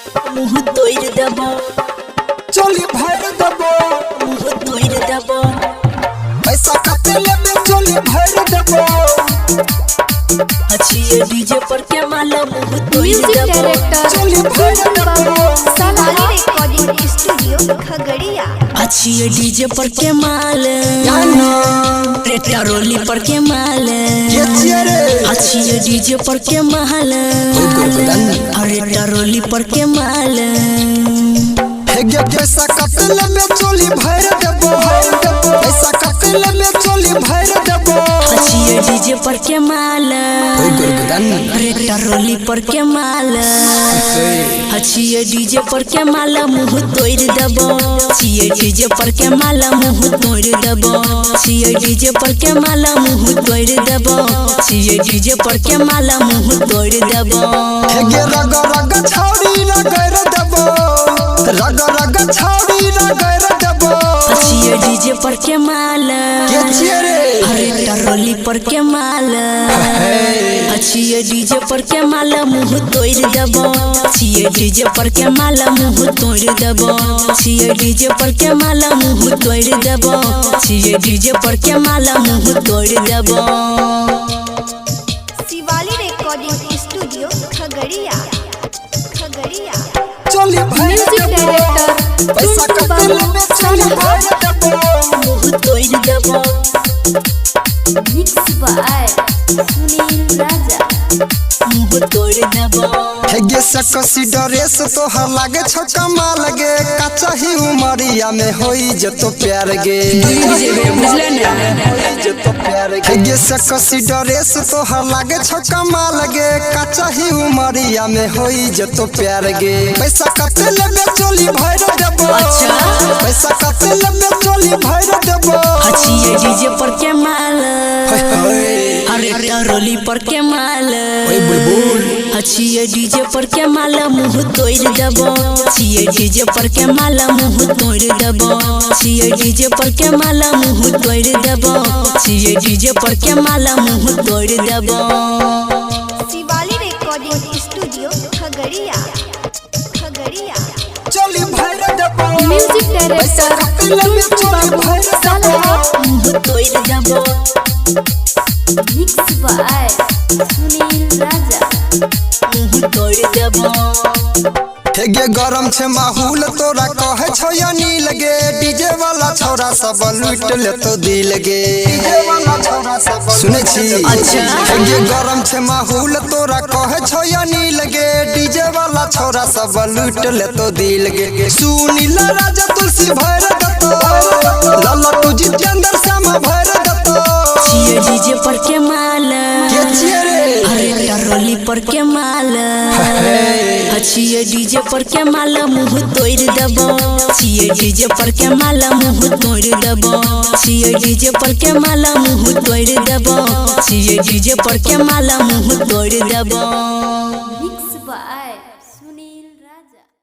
मुँह तोड़ देबो चोली भर देबो मुँह तोड़ देबो पैसा कते लेबे चोली भर देबो अच्छी डीजे पर के माला मुँह तोड़ म्यूजिक देबो डायरेक्टर चोली भर देबो सालारी रिकॉर्डिंग स्टूडियो खगड़िया। अच्छी डीजे पर के माल रोली पर के माल ये चिरे अच्छी डीजे पर के माल अरे रोली पर के माल हेगे पैसा कते लेबे चोली भर देबो पैसा कते लेबे चोली भर देबो अच्छी डीजे पर के माल अरे रोली पर के माल अच्छी डीजे पर के माला मुँह तोड़ देबो अच्छी डीजे पर के माला मुँह तोड़ देबो अच्छी डीजे पर के माला मुँह तोड़ देबो अच्छी डीजे पर के माला मुँह तोड़ देबो हेगे रग रग छौड़ी रगड़ देबो रग रग छौड़ी रगड़ देबो अच्छी डीजे पर के माल ये चिरे अरे रोली पर के माल अच्छी डीजे पर के माला मुँह तोड़ देबो अच्छी डीजे पर के माला मुँह तोड़ देबो अच्छी डीजे पर के माला मुँह तोड़ देबो अच्छी डीजे पर के माला मुँह तोड़ देबो शिवाली रिकॉर्डिंग स्टूडियो खगड़िया खगड़िया। चोली भर म्यूजिक देबो डायरेक्टर पैसा टुनटुन कते बाबू लेबे चोली भर देबो मुँह तोड़ देबो मिक्स बाय सुनील राजा। मुँह तोड़ देबो हेगे सकसी ड्रेस तोहर लागे छौ कमाल गे का चाही उमरिया में होई जतो प्यार गे जतो प्यार गे हेगे सकसी ड्रेस तोहर लागे छौ कमाल गे का चाही उमरिया में होई जतो प्यार गे पैसा कते लेबे चोली भर देबो अच्छा। पैसा कते लेबे चोली भर देबो अच्छी डीजे पर के माल अरे रोली पर के माल अच्छी डीजे पर के माला मुँह तोड़ देबो अच्छी डीजे पर के माला मुँह तोड़ देबो अच्छी डीजे पर के माला मुँह तोड़ देबो अच्छी डीजे पर के माला मुँह तोड़ देबो शिवाली रिकॉर्डिंग स्टूडियो खगड़िया खगड़िया। चोली भर देबो म्यूजिक डायरेक्टर टुनटुन बाबू सालारी मुँह तोड़ देबो मिक्स बाय सुनील राजा। मुँह तोड़ देबो हेगे गरम छे माहौल तोरा कहे छो या नील गे डीजे वाला छोरा सब लूट ले तो दिल गे डीजे वाला छोरा सब सुने छी अच्छा। हेगे गरम छे माहौल तोरा कहे छो या नील गे डीजे वाला छोरा सब लूट ले तो दिल गे सुनील राजा तुलसी भर दतो लल्ला तू जितेंद्र श्याम भर दतो अच्छी डीजे पर के माल के चिरे अरे रोली पर के माल अच्छी डीजे पर के माला मुँह तोड़ देबो अच्छी डीजे पर के माला मुँह तोड़ देबो अच्छी डीजे पर के माला मुँह तोड़ देबो अच्छी डीजे पर के माला मुँह तोड़ देबो।